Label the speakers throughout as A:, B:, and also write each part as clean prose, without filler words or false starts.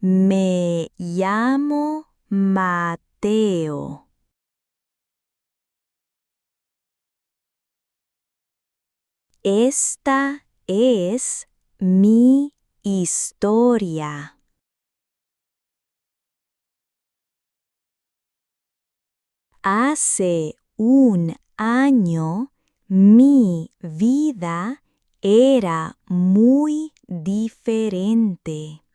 A: Me llamo Mateo. Esta es mi historia. Hace un año mi vida era muy diferente.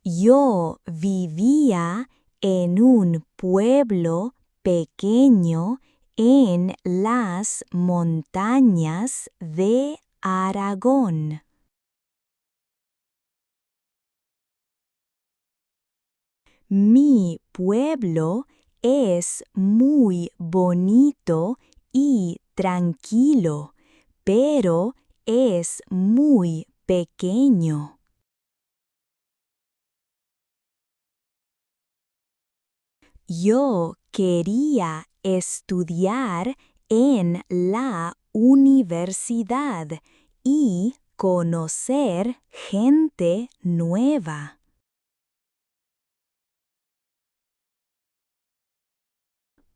A: Yo vivía en un pueblo pequeño en las montañas de Aragón. Mi pueblo es muy bonito y tranquilo, pero es muy pequeño. Yo quería estudiar en la universidad y conocer gente nueva.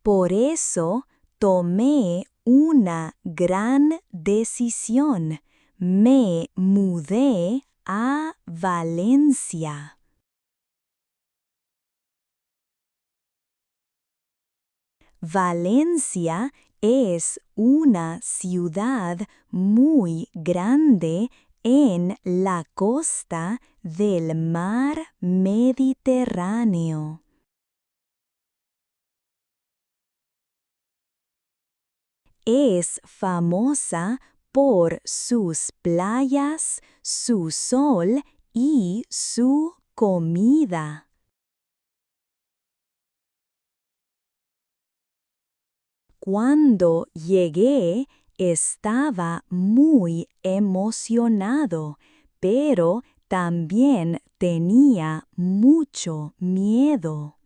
A: Por eso tomé una gran decisión. Me mudé a Valencia. Valencia es una ciudad muy grande en la costa del mar Mediterráneo. Es famosa por sus playas, su sol y su comida. Cuando llegué, estaba muy emocionado, pero también tenía mucho miedo.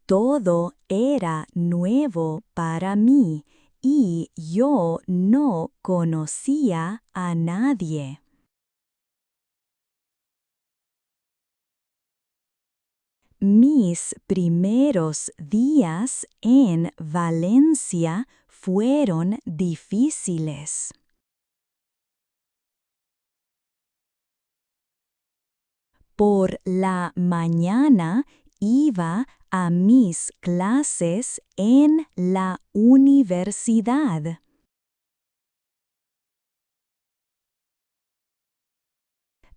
A: Todo era nuevo para mí y yo no conocía a nadie. Mis primeros días en Valencia fueron difíciles. Por la mañana iba a mis clases en la universidad.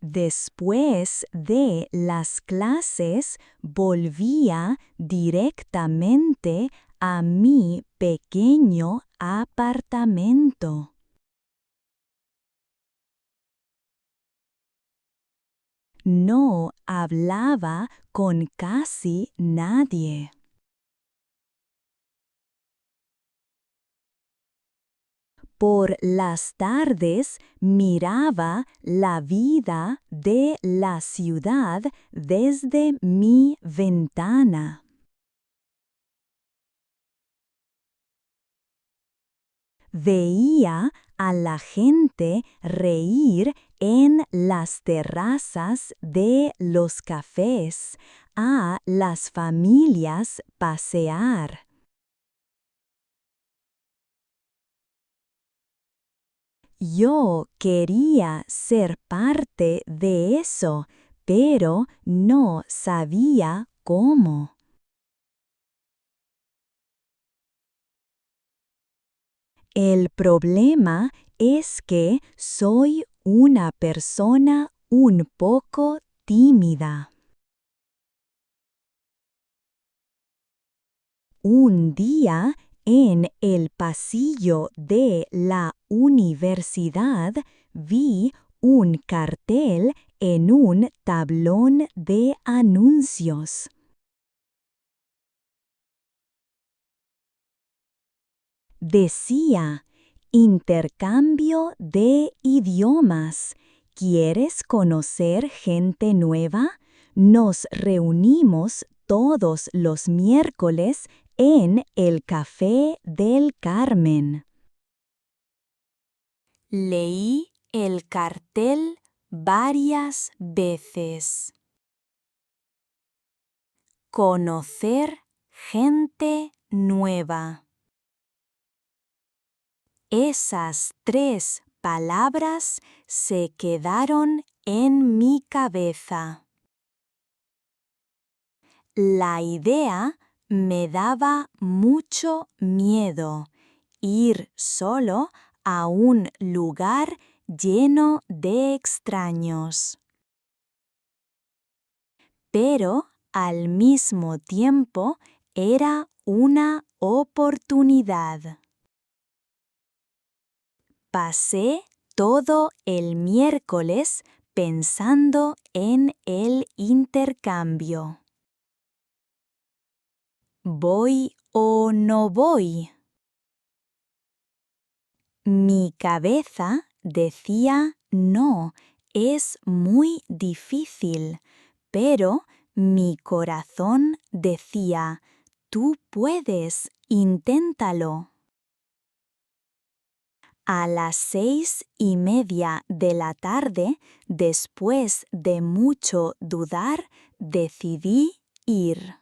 A: Después de las clases volvía directamente a mi pequeño apartamento. No hablaba con casi nadie. Por las tardes miraba la vida de la ciudad desde mi ventana. Veía a la gente reír en las terrazas de los cafés, a las familias pasear. Yo quería ser parte de eso, pero no sabía cómo. El problema es que soy una persona un poco tímida. Un día, en el pasillo de la universidad, vi un cartel en un tablón de anuncios. Decía, intercambio de idiomas. ¿Quieres conocer gente nueva? Nos reunimos todos los miércoles en el Café del Carmen. Leí el cartel varias veces. Conocer gente nueva. Esas 3 palabras se quedaron en mi cabeza. La idea me daba mucho miedo, ir solo a un lugar lleno de extraños. Pero al mismo tiempo era una oportunidad. Pasé todo el miércoles pensando en el intercambio. ¿Voy o no voy? Mi cabeza decía no, es muy difícil, pero mi corazón decía, tú puedes, inténtalo. A las 6:30 de la tarde, después de mucho dudar, decidí ir.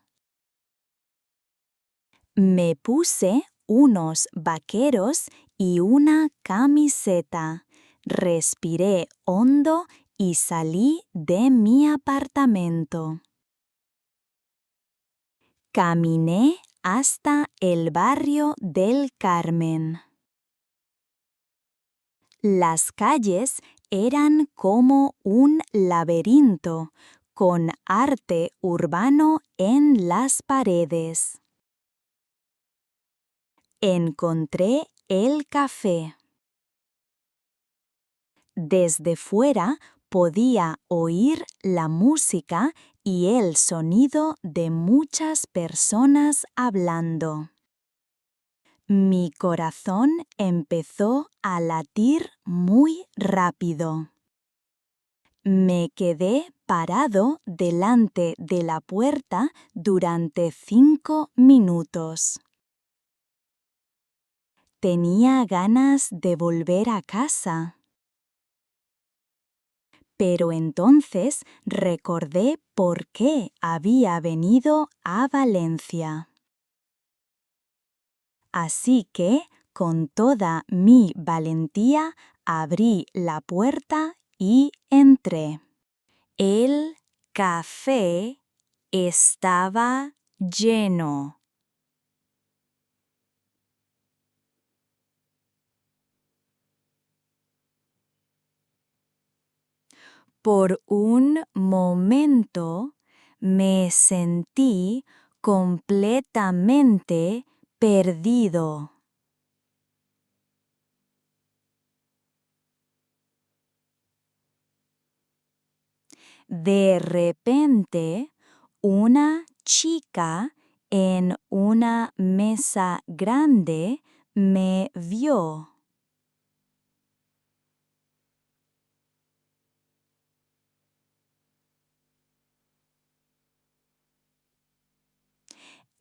A: Me puse unos vaqueros y una camiseta. Respiré hondo y salí de mi apartamento. Caminé hasta el barrio del Carmen. Las calles eran como un laberinto, con arte urbano en las paredes. Encontré el café. Desde fuera podía oír la música y el sonido de muchas personas hablando. Mi corazón empezó a latir muy rápido. Me quedé parado delante de la puerta durante 5 minutos. Tenía ganas de volver a casa. Pero entonces recordé por qué había venido a Valencia. Así que, con toda mi valentía, abrí la puerta y entré. El café estaba lleno. Por un momento me sentí completamente perdido. De repente, una chica en una mesa grande me vio.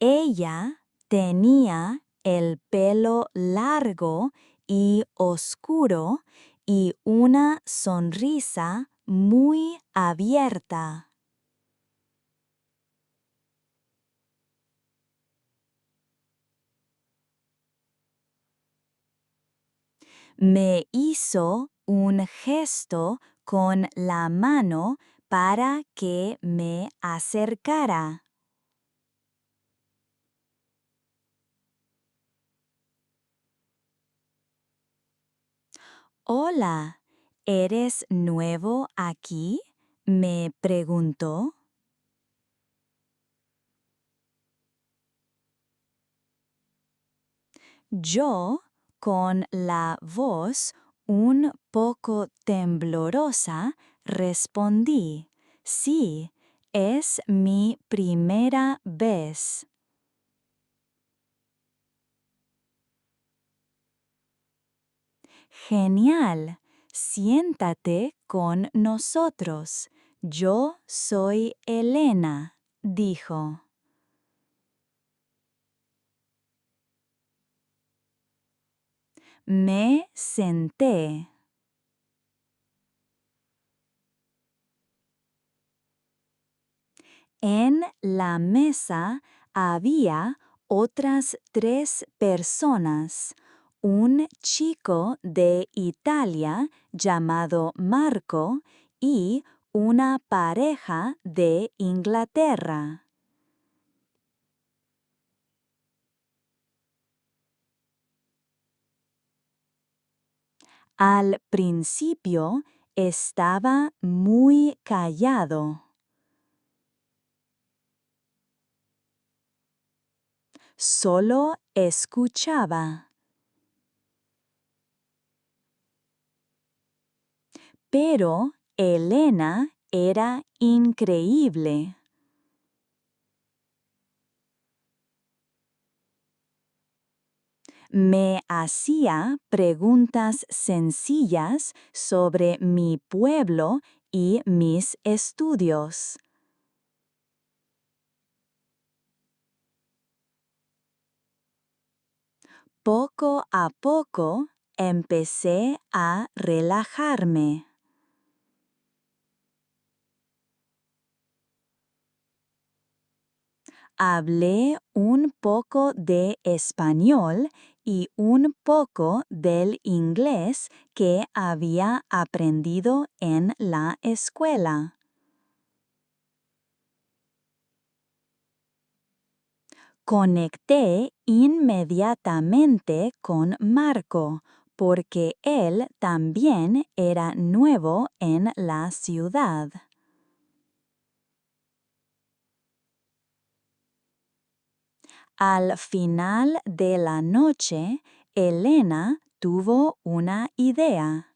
A: Ella tenía el pelo largo y oscuro y una sonrisa muy abierta. Me hizo un gesto con la mano para que me acercara. Hola, ¿eres nuevo aquí?, me preguntó. Yo, con la voz un poco temblorosa, respondí, sí, es mi primera vez. Genial, siéntate con nosotros. Yo soy Elena, dijo. Me senté. En la mesa había otras 3 personas, un chico de Italia llamado Marco y una pareja de Inglaterra. Al principio estaba muy callado. Solo escuchaba. Pero Elena era increíble. Me hacía preguntas sencillas sobre mi pueblo y mis estudios. Poco a poco empecé a relajarme. Hablé un poco de español y un poco del inglés que había aprendido en la escuela. Conecté inmediatamente con Marco porque él también era nuevo en la ciudad. Al final de la noche, Elena tuvo una idea.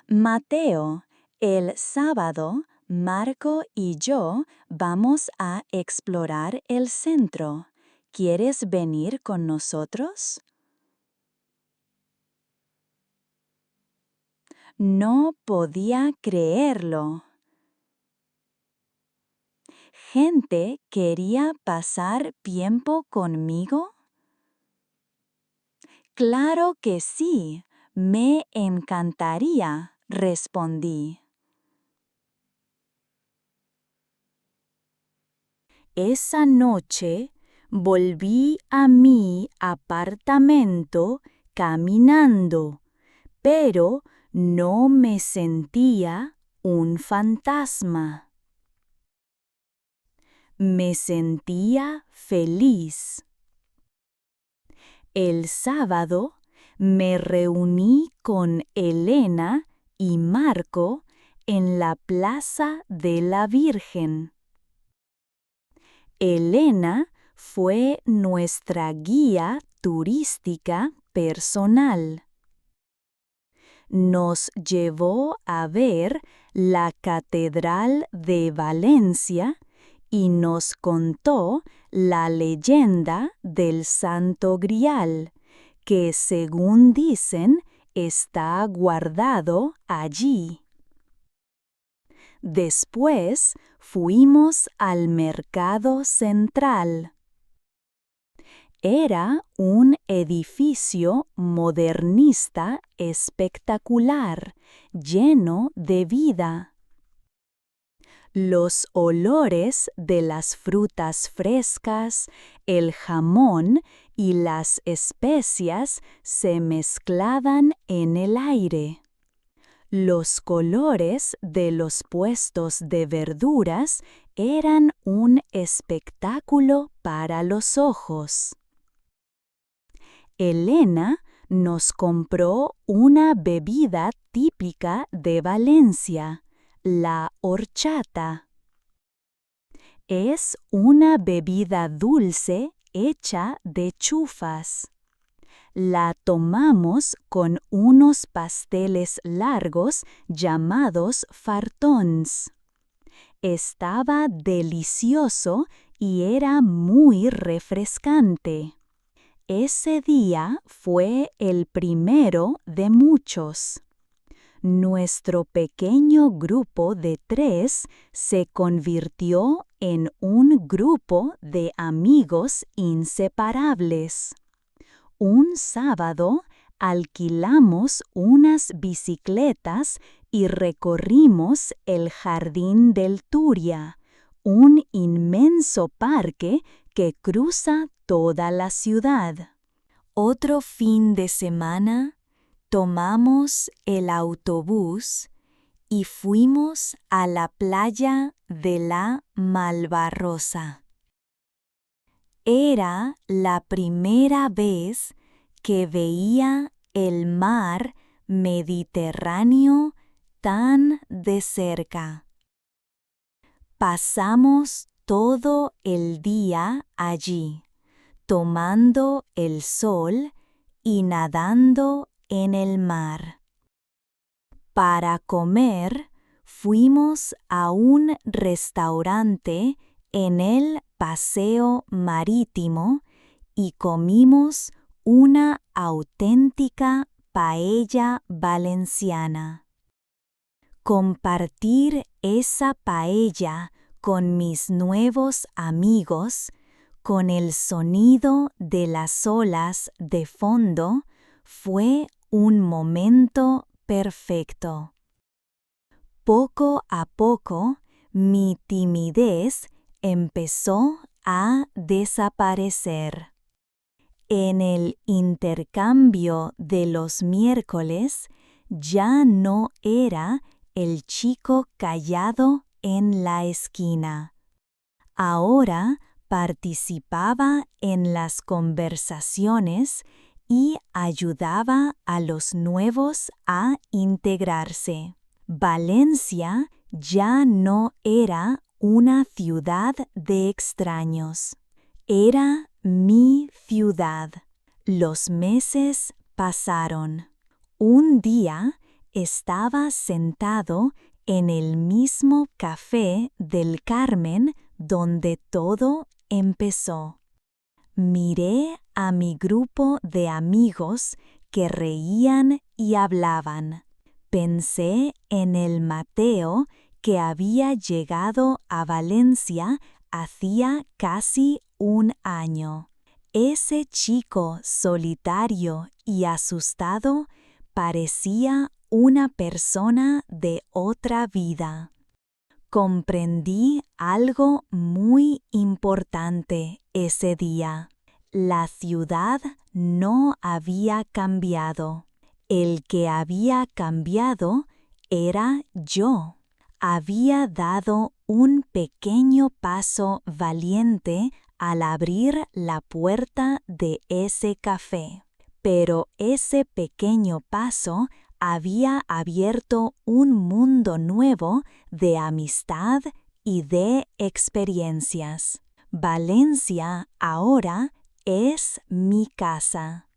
A: Mateo, el sábado, Marco y yo vamos a explorar el centro. ¿Quieres venir con nosotros? No podía creerlo. ¿Gente quería pasar tiempo conmigo? Claro que sí, me encantaría, respondí. Esa noche volví a mi apartamento caminando, pero no me sentía un fantasma. Me sentía feliz. El sábado me reuní con Elena y Marco en la Plaza de la Virgen. Elena fue nuestra guía turística personal. Nos llevó a ver la Catedral de Valencia y nos contó la leyenda del Santo Grial, que según dicen está guardado allí. Después fuimos al mercado central. Era un edificio modernista espectacular, lleno de vida. Los olores de las frutas frescas, el jamón y las especias se mezclaban en el aire. Los colores de los puestos de verduras eran un espectáculo para los ojos. Elena nos compró una bebida típica de Valencia, la horchata. Es una bebida dulce hecha de chufas. La tomamos con unos pasteles largos llamados fartons. Estaba delicioso y era muy refrescante. Ese día fue el primero de muchos. Nuestro pequeño grupo de 3 se convirtió en un grupo de amigos inseparables. Un sábado alquilamos unas bicicletas y recorrimos el Jardín del Turia, un inmenso parque que cruza toda la ciudad. Otro fin de semana, tomamos el autobús y fuimos a la playa de la Malvarrosa. Era la primera vez que veía el mar Mediterráneo tan de cerca. Pasamos todo el día allí, tomando el sol y nadando en el mar. Para comer, fuimos a un restaurante en el Paseo Marítimo y comimos una auténtica paella valenciana. Compartir esa paella con mis nuevos amigos, con el sonido de las olas de fondo, fue un momento perfecto. Poco a poco, mi timidez empezó a desaparecer. En el intercambio de los miércoles, ya no era el chico callado en la esquina. Ahora participaba en las conversaciones y ayudaba a los nuevos a integrarse. Valencia ya no era una ciudad de extraños. Era mi ciudad. Los meses pasaron. Un día estaba sentado en el mismo café del Carmen donde todo empezó. Miré a mi grupo de amigos que reían y hablaban. Pensé en el Mateo que había llegado a Valencia hacía casi un año. Ese chico solitario y asustado parecía una persona de otra vida. Comprendí algo muy importante ese día. La ciudad no había cambiado. El que había cambiado era yo. Había dado un pequeño paso valiente al abrir la puerta de ese café. Pero ese pequeño paso había abierto un mundo nuevo de amistad y de experiencias. Valencia ahora es mi casa.